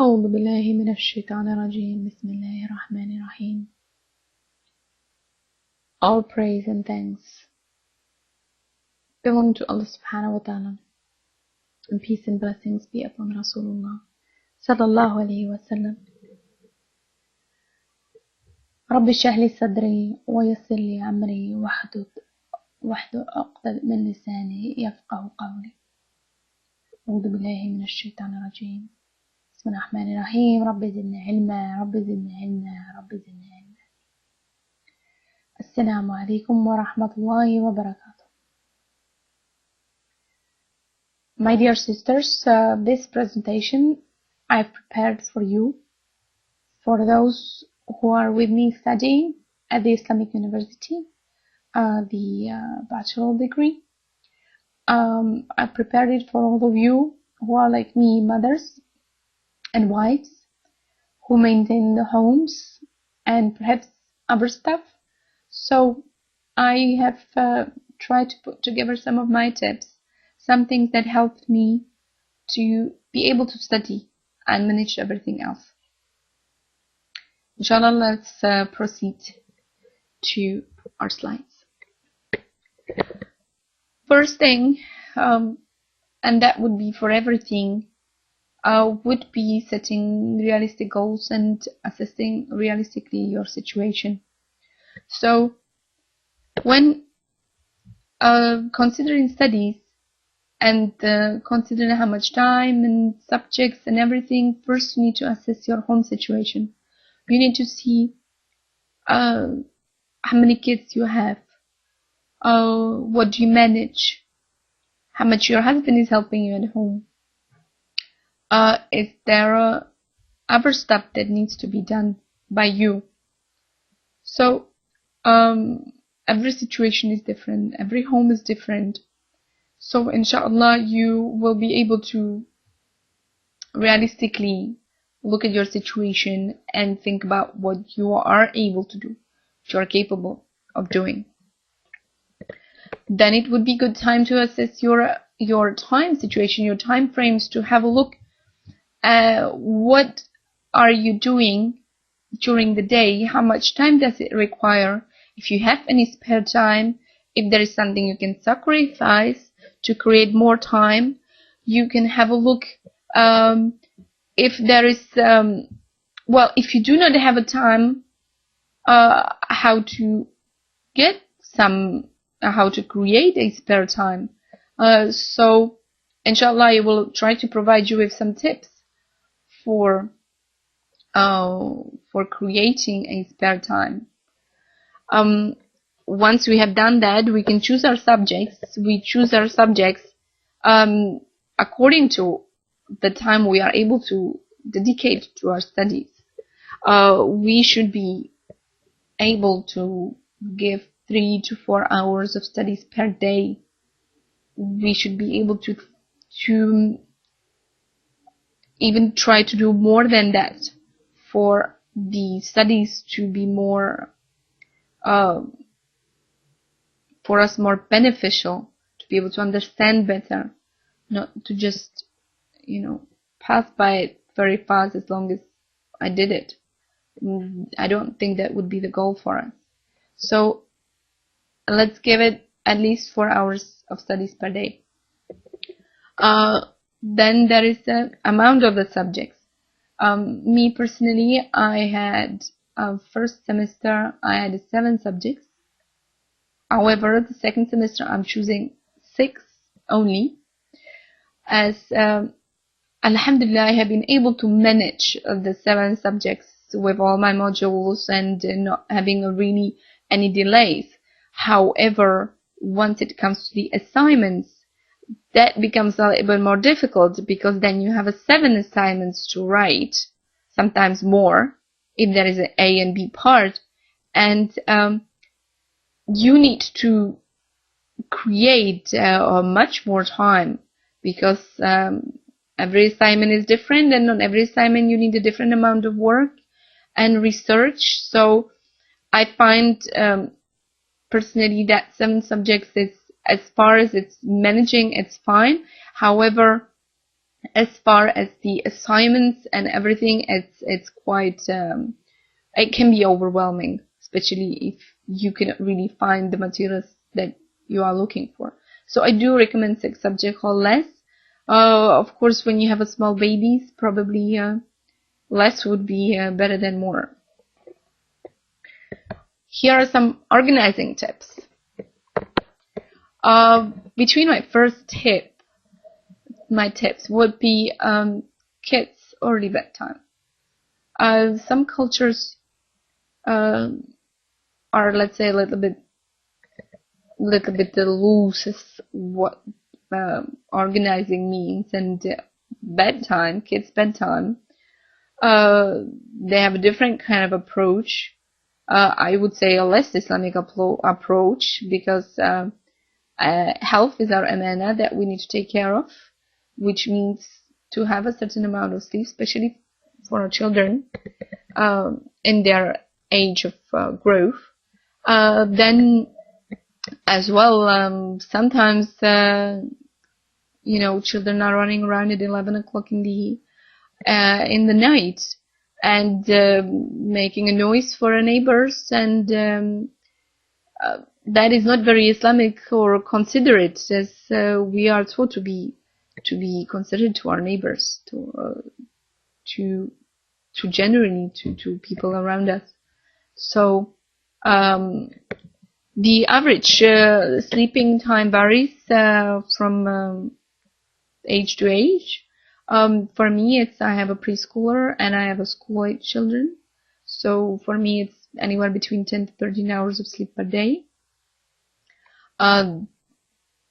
أعوذ بالله من الشيطان الرجيم. بسم الله الرحمن الرحيم. All praise and thanks belong to Allah subhanahu wa ta'ala, and peace and blessings be upon Rasulullah sallallahu alayhi wa sallam. رب اشرح لي صدري ويسر لي أمري واحلل عقدة من لساني يفقه قولي. أعوذ بالله من الشيطان الرجيم. بسم الله الرحمن الرحيم. رب زدنا علما رب زدنا علما رب زدنا علما. السلام عليكم ورحمة الله وبركاته. My dear sisters, this presentation I've prepared for you, for those who are with me studying at the Islamic University, the bachelor degree. I prepared it for all of you who are like me, mothers and wives, who maintain the homes and perhaps other stuff. So I have tried to put together some of my tips, some things that helped me to be able to study and manage everything else. Inshallah, let's proceed to our slides. First thing, and that would be for everything, would be setting realistic goals and assessing realistically your situation. So when considering studies and considering how much time and subjects and everything, first you need to assess your home situation. You need to see how many kids you have, what do you manage, how much your husband is helping you at home. Is there other stuff that needs to be done by you? So every situation is different, every home is different. So inshallah you will be able to realistically look at your situation and think about what you are able to do, what you are capable of doing. Then it would be good time to assess your time situation, your time frames, to have a look at what are you doing during the day, how much time does it require, if you have any spare time, if there is something you can sacrifice to create more time. You can have a look if there is if you do not have a time, how to get some, how to create a spare time. So inshallah I will try to provide you with some tips for creating a spare time. Once we have done that, we can choose our subjects. We choose our subjects according to the time we are able to dedicate to our studies. We should be able to give 3 to 4 hours of studies per day. We should be able to even try to do more than that for the studies to be more for us more beneficial, to be able to understand better, not to just pass by it very fast as long as I did it. I don't think that would be the goal for us. So let's give it at least 4 hours of studies per day. Then there is the amount of the subjects. Me personally, I had first semester I had 7 subjects. However, the second semester I'm choosing 6 only, as alhamdulillah I have been able to manage the 7 subjects with all my modules and not having really any delays. However, once it comes to the assignments, that becomes a little bit more difficult, because then you have 7 assignments to write, sometimes more if there is an A and B part, and you need to create much more time, because every assignment is different, and on every assignment you need a different amount of work and research. So I find personally that 7 subjects is, as far as it's managing, it's fine. However, as far as the assignments and everything, it's quite it can be overwhelming, especially if you cannot really find the materials that you are looking for. So I do recommend 6 subjects or less. Of course, when you have a small babies, probably less would be better than more. Here are some organizing tips. Between my tips would be kids early bedtime. Some cultures are, let's say, a little bit loose as what organizing means, and kids bedtime, they have a different kind of approach. I would say a less Islamic approach, because health is our amana that we need to take care of, which means to have a certain amount of sleep, especially for our children in their age of growth. Then as well, sometimes children are running around at 11 o'clock in the night and making a noise for our neighbors, and that is not very Islamic or considerate, as we are taught to be considerate to our neighbors, to generally to people around us. So the average sleeping time varies from age to age. For me, I have a preschooler and I have a school-age children. So for me, it's anywhere between 10 to 13 hours of sleep per day.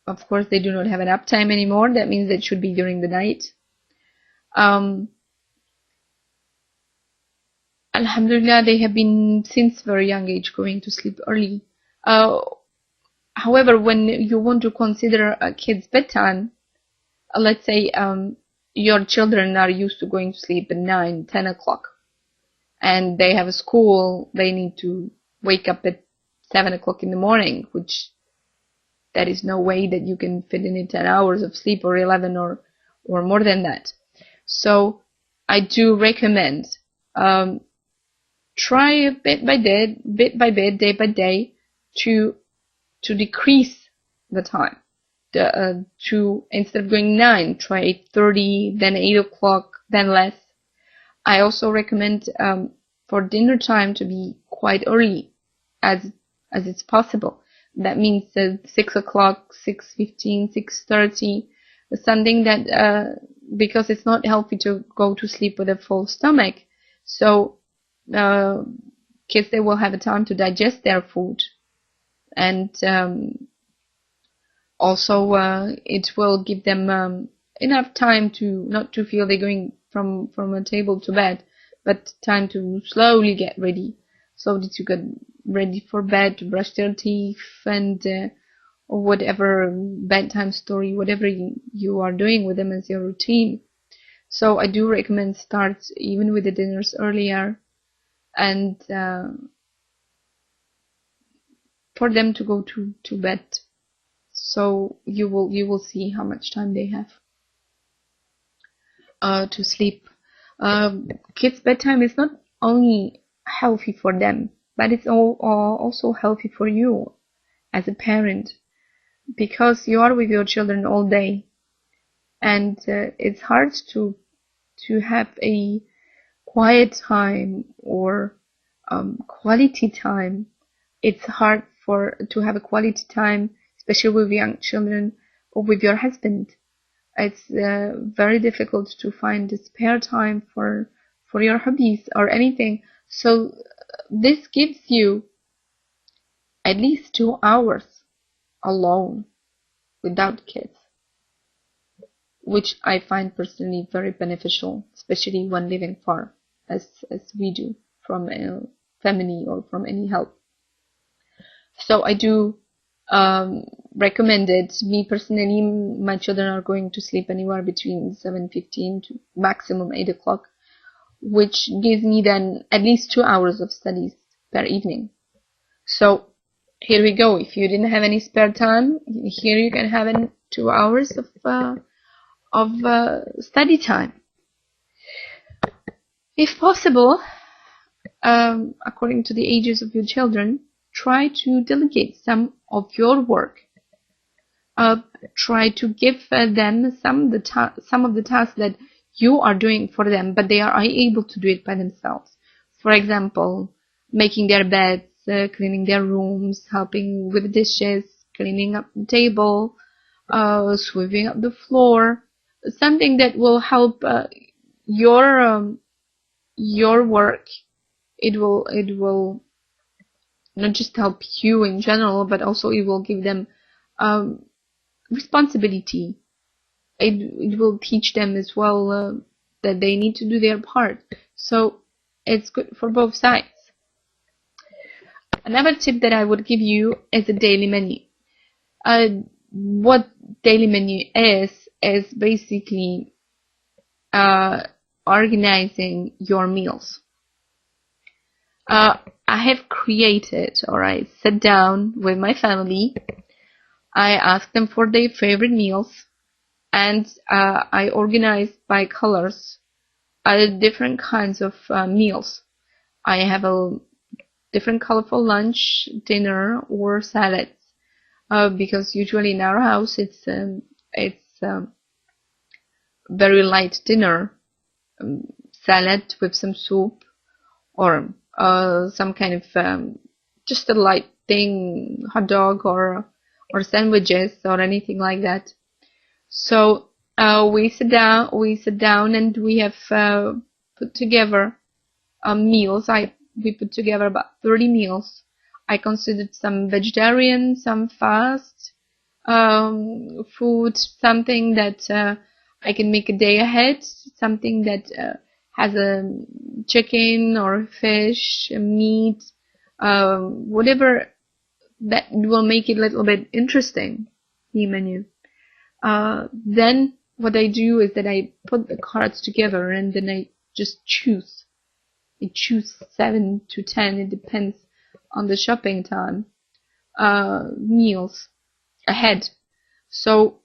Of course, they do not have an uptime anymore. That means it should be during the night. Alhamdulillah, they have been since very young age going to sleep early. However, when you want to consider a kid's bedtime, let's say your children are used to going to sleep at 9, 10 o'clock, and they have a school, they need to wake up at 7 o'clock in the morning, which there is no way that you can fit in 10 hours of sleep, or 11, or more than that. So I do recommend try bit by bit, day by day, to decrease the time. To instead of going 9, try 8:30, then 8 o'clock, then less. I also recommend for dinner time to be quite early, as it's possible. That means 6 o'clock, 6:15, 6:30, something that because it's not healthy to go to sleep with a full stomach. So kids, they will have a time to digest their food, and also it will give them enough time to not to feel they're going from a table to bed, but time to slowly get ready, so that you get ready for bed, to brush their teeth, and or whatever bedtime story, whatever you are doing with them as your routine. So I do recommend start even with the dinners earlier, and for them to go to bed. So you will see how much time they have to sleep. Kids' bedtime is not only healthy for them, but it's also healthy for you as a parent, because you are with your children all day, and it's hard to have a quiet time or quality time. It's hard to have a quality time, especially with young children or with your husband. It's very difficult to find the spare time for your hobbies or anything. So this gives you at least 2 hours alone without kids, which I find personally very beneficial, especially when living far, as we do, from a family or from any help. So I do recommend it. Me personally, my children are going to sleep anywhere between 7:15 to maximum 8 o'clock, which gives me then at least 2 hours of studies per evening. So here we go. If you didn't have any spare time, here you can have 2 hours of study time. If possible, according to the ages of your children, try to delegate some of your work. Try to give them some of the tasks that you are doing for them, but they are unable to do it by themselves. For example, making their beds, cleaning their rooms, helping with dishes, cleaning up the table, sweeping up the floor, something that will help your work. It will not just help you in general, but also it will give them responsibility. It will teach them as well that they need to do their part. So it's good for both sides. Another tip that I would give you is a daily menu. What daily menu is basically organizing your meals. I have created, or I sat down with my family. I asked them for their favorite meals, and I organized by colors different kinds of meals. I have a different color for lunch, dinner, or salads, because usually in our house it's very light dinner, salad with some soup, or some kind of just a light thing, hot dog or sandwiches or anything like that. So we sit down and we have put together meals. We put together about 30 meals. I considered some vegetarian, some fast food, something that I can make a day ahead, something that has a chicken or fish, meat, whatever that will make it a little bit interesting, the menu. Then what I do is that I put the cards together and then I just choose. I choose 7 to 10, it depends on the shopping time, meals ahead. So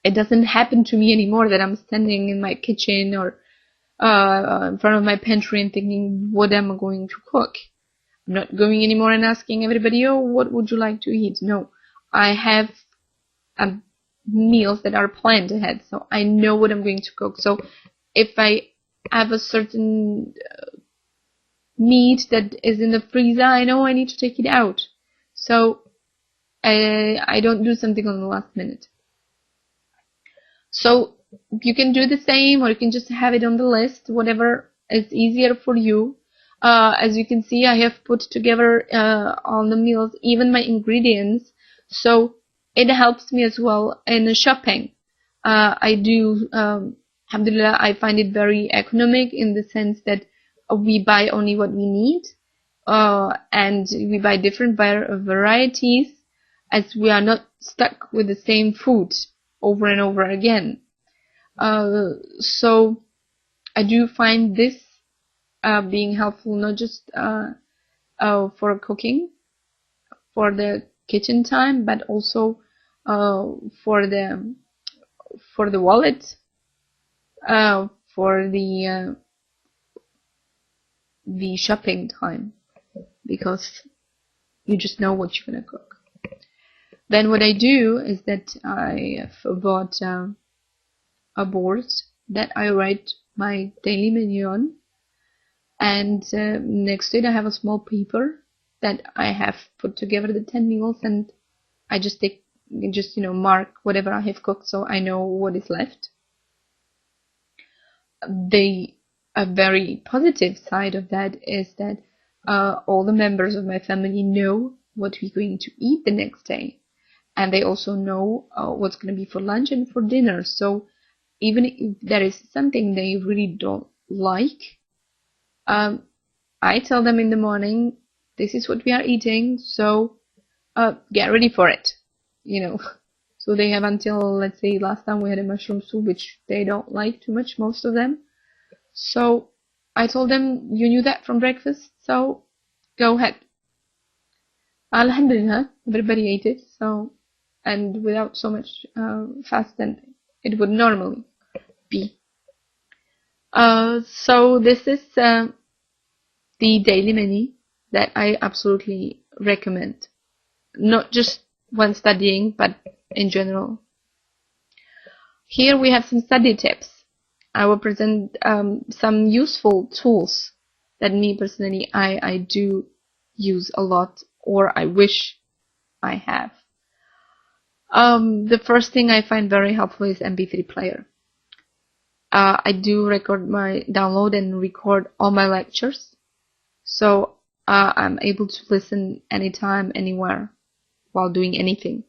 it doesn't happen to me anymore that I'm standing in my kitchen or in front of my pantry and thinking, what am I going to cook? I'm not going anymore and asking everybody, oh, what would you like to eat? No, I have meals that are planned ahead, so I know what I'm going to cook. So if I have a certain meat that is in the freezer, I know I need to take it out. So I don't do something on the last minute. So you can do the same, or you can just have it on the list, whatever is easier for you. As you can see, I have put together all the meals, even my ingredients, so it helps me as well in the shopping. I do, alhamdulillah, I find it very economic in the sense that we buy only what we need, and we buy different varieties, as we are not stuck with the same food over and over again. So I do find this being helpful, not just for cooking, for the kitchen time, but also for the wallet, for the shopping time, because you just know what you're gonna cook. Then what I do is that I have bought a board that I write my daily menu on, and next to it I have a small paper that I have put together the 10 meals, and I just mark whatever I have cooked so I know what is left. A very positive side of that is that all the members of my family know what we're going to eat the next day, and they also know what's going to be for lunch and for dinner. So even if there is something they really don't like, I tell them in the morning, this is what we are eating, so get ready for it, So they have until, let's say, last time we had a mushroom soup, which they don't like too much, most of them. So I told them, you knew that from breakfast, so go ahead. Alhamdulillah, everybody ate it, so, and without so much fuss and it would normally be. So this is the daily menu that I absolutely recommend, not just when studying, but in general. Here we have some study tips. I will present some useful tools that me personally I do use a lot, or I wish I have. The first thing I find very helpful is MP3 player. I do download and record all my lectures, so I'm able to listen anytime, anywhere, while doing anything.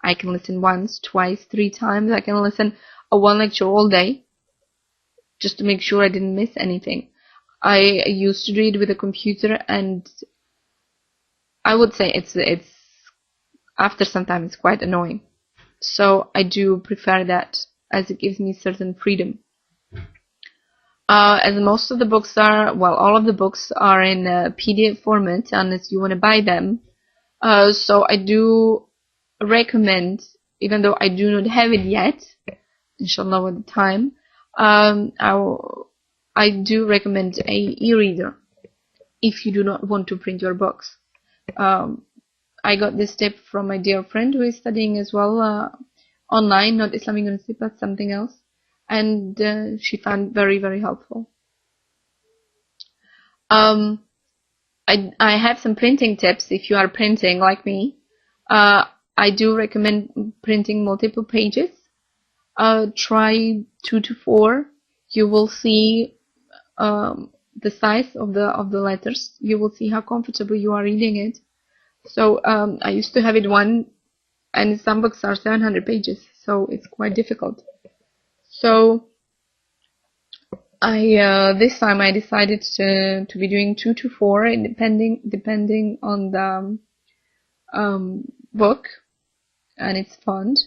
I can listen once, twice, 3 times. I can listen one lecture all day, just to make sure I didn't miss anything. I used to do it with a computer, and I would say it's after some time it's quite annoying. So I do prefer that, as it gives me certain freedom. As most of the books are, well, all of the books are in PDF format, unless you want to buy them. So I do recommend, even though I do not have it yet, inshallah with the time, I do recommend a e-reader if you do not want to print your books. I got this tip from my dear friend who is studying as well online, not Islamic University, but something else, and she found very, very helpful. I have some printing tips if you are printing like me. I do recommend printing multiple pages. Try 2 to 4. You will see the size of the letters. You will see how comfortable you are reading it. So I used to have it 1, and some books are 700 pages, so it's quite difficult. So this time I decided to be doing 2 to 4, depending on the book and its font.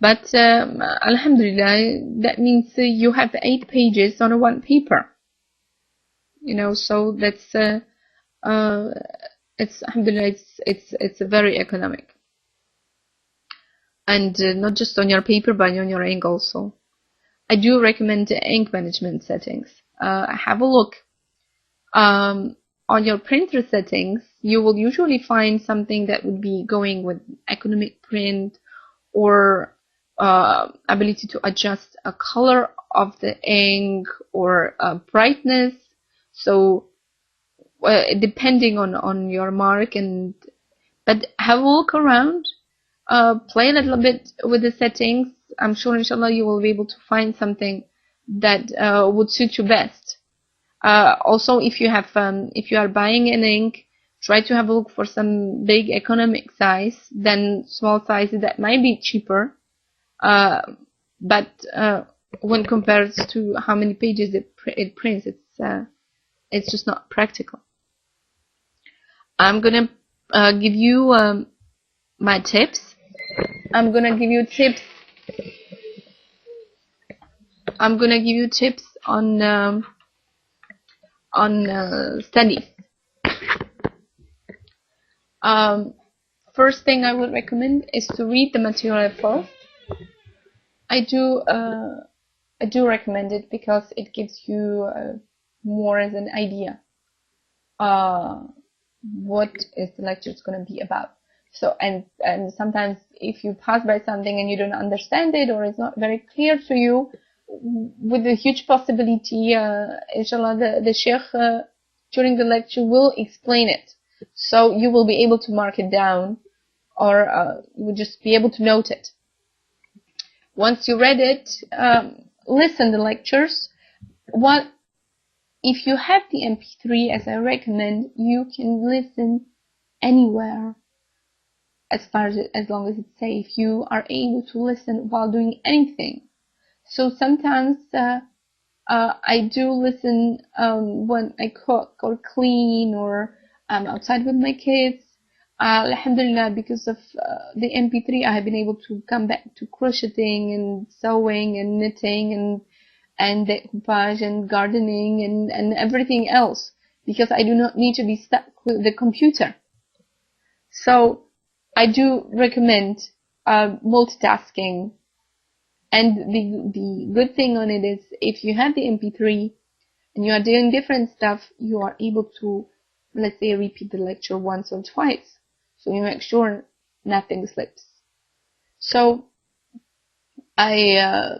But alhamdulillah, that means you have 8 pages on 1 paper. So that's it's alhamdulillah, it's very economic, and not just on your paper but on your ink also. I do recommend ink management settings. Have a look on your printer settings. You will usually find something that would be going with economic print, or ability to adjust a color of the ink, or brightness. So depending on your mark, but have a look around, play a little bit with the settings. I'm sure inshallah you will be able to find something that would suit you best. Also, if you are buying an ink, try to have a look for some big economic size than small sizes that might be cheaper, but when compared to how many pages it prints, it's just not practical. I'm gonna give you my tips. I'm gonna give you tips on studies. First thing I would recommend is to read the material first. I do recommend it because it gives you more as an idea what is the lecture going to be about. So and sometimes if you pass by something and you don't understand it, or it's not very clear to you, with a huge possibility, inshallah, the sheikh during the lecture will explain it, so you will be able to mark it down, or you will just be able to note it. Once you read it, listen the lectures. If you have the MP3, as I recommend, you can listen anywhere, as long as it's safe. You are able to listen while doing anything. So sometimes I do listen when I cook or clean, or I'm outside with my kids. Alhamdulillah, because of the MP3, I have been able to come back to crocheting and sewing and knitting and decoupage and gardening and everything else, because I do not need to be stuck with the computer. So I do recommend multitasking And the good thing on it is, if you have the MP3 and you are doing different stuff, you are able to, let's say, repeat the lecture once or twice. So you make sure nothing slips. So I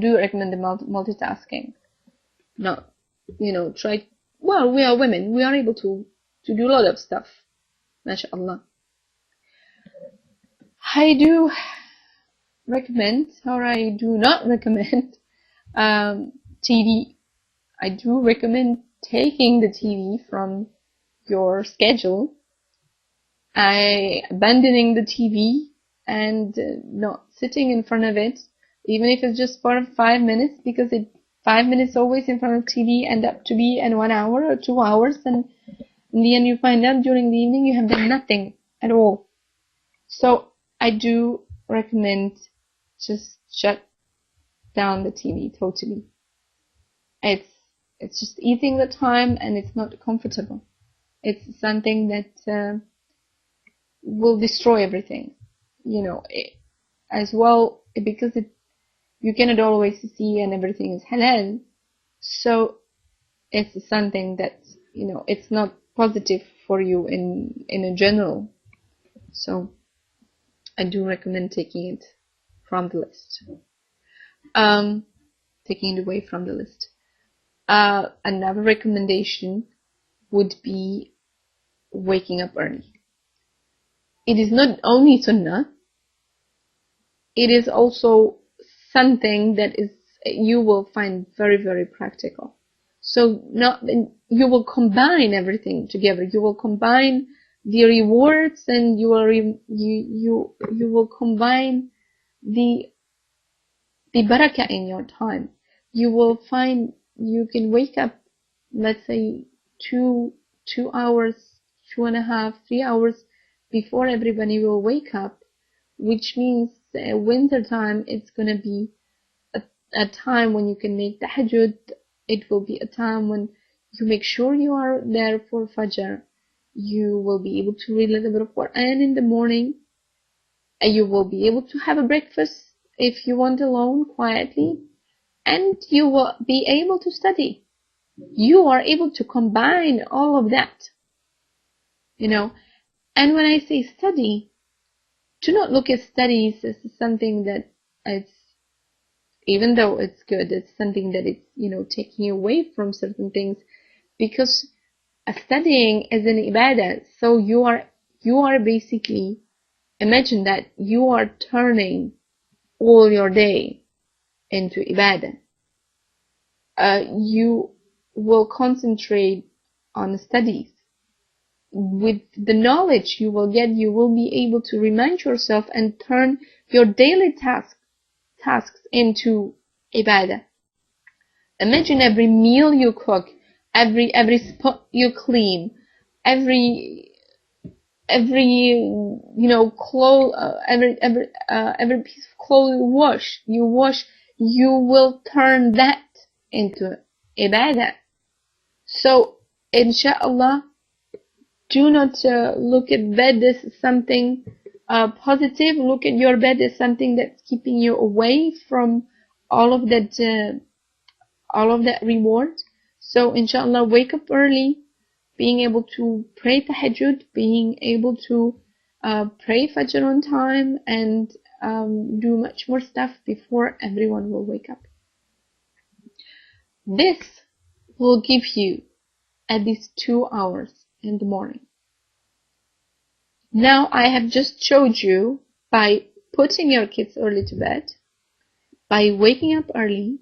do recommend the multitasking. No, try. Well, we are women. We are able to do a lot of stuff. MashaAllah. I do recommend, or I do not recommend, TV. I do recommend taking the TV from your schedule, abandoning the TV and not sitting in front of it, even if it's just for 5 minutes, because 5 minutes always in front of TV end up to be in 1 hour or 2 hours, and in the end you find out during the evening you have done nothing at all. So I do recommend just shut down the TV totally. It's just eating the time, and it's not comfortable. It's something that will destroy everything, as well, because you cannot always see, and everything is halal. So it's something that, it's not positive for you in a general. So I do recommend taking it from the list. Taking it away from the list. Another recommendation would be waking up early. It is not only sunnah, it is also something that you will find very, very practical. So you will combine everything together. You will combine the rewards, and you will combine the barakah in your time. You will find you can wake up, let's say, 2 hours, 2.5, 3 hours before everybody will wake up, which means winter time, it's going to be a time when you can make tahajjud. It will be a time when you make sure you are there for Fajr. You will be able to read a little bit of Quran in the morning, and you will be able to have a breakfast if you want alone, quietly, and you will be able to study. You are able to combine all of that, And when I say study, do not look at studies as something that it's, even though it's good, it's something that it's, taking you away from certain things, because studying is an ibadah. So you are basically, imagine that you are turning all your day into ibadah. You will concentrate on studies. With the knowledge you will get, you will be able to remind yourself and turn your daily tasks into ibadah. Imagine every meal you cook, every spot you clean, every every piece of clothes you wash, you will turn that into ibadah. So inshallah, do not look at bed as something positive. Look at your bed as something that's keeping you away from all of that reward. So inshallah, wake up early, being able to pray tahajjud, being able to pray Fajr on time, and do much more stuff before everyone will wake up. This will give you at least 2 hours in the morning. Now I have just showed you, by putting your kids early to bed, by waking up early,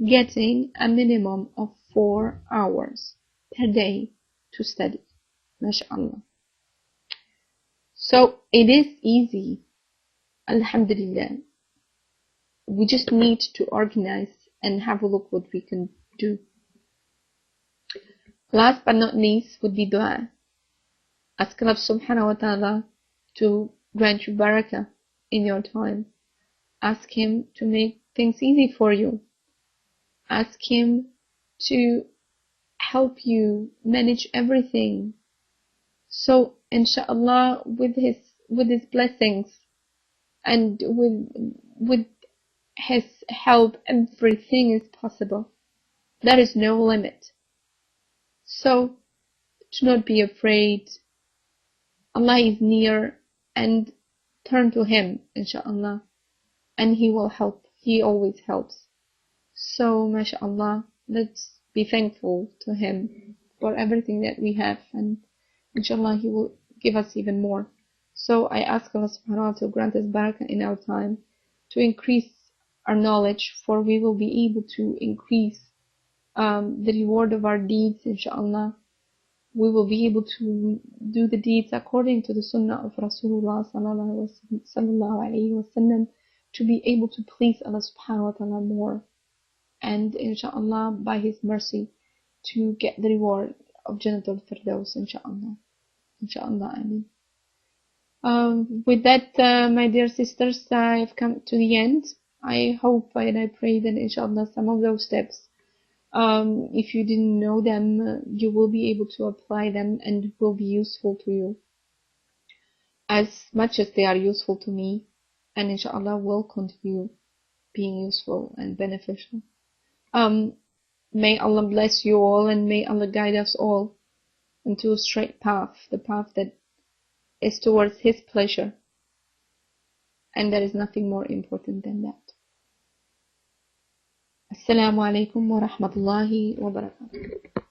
getting a minimum of 4 hours per day to study. MashaAllah. So it is easy. Alhamdulillah. We just need to organize and have a look what we can do. Last but not least would be dua. Ask Allah subhanahu wa ta'ala to grant you barakah in your time. Ask Him to make things easy for you. Ask Him to help you manage everything. So inshallah, with his blessings, and with His help, everything is possible. There is no limit. So do not be afraid. Allah is near, and turn to Him, inshallah, and He will help. He always helps. So, mashallah, let's be thankful to Him for everything that we have, and inshallah He will give us even more. So I ask Allah subhanahu wa ta'ala to grant us barakah in our time, to increase our knowledge, for we will be able to increase the reward of our deeds, inshallah. We will be able to do the deeds according to the sunnah of Rasulullah sallallahu alayhi wasallam, to be able to please Allah subhanahu wa ta'ala more, and inshallah by His mercy to get the reward of Jannatul Firdaus, inshallah. Inshallah, Ameen. With that, my dear sisters, I've come to the end. I hope and I pray that inshallah some of those steps, if you didn't know them, you will be able to apply them and will be useful to you as much as they are useful to me, and inshallah will continue being useful and beneficial. May Allah bless you all, and may Allah guide us all into a straight path, the path that is towards His pleasure, and there is nothing more important than that. Assalamu alaikum wa rahmatullahi wa barakatuh.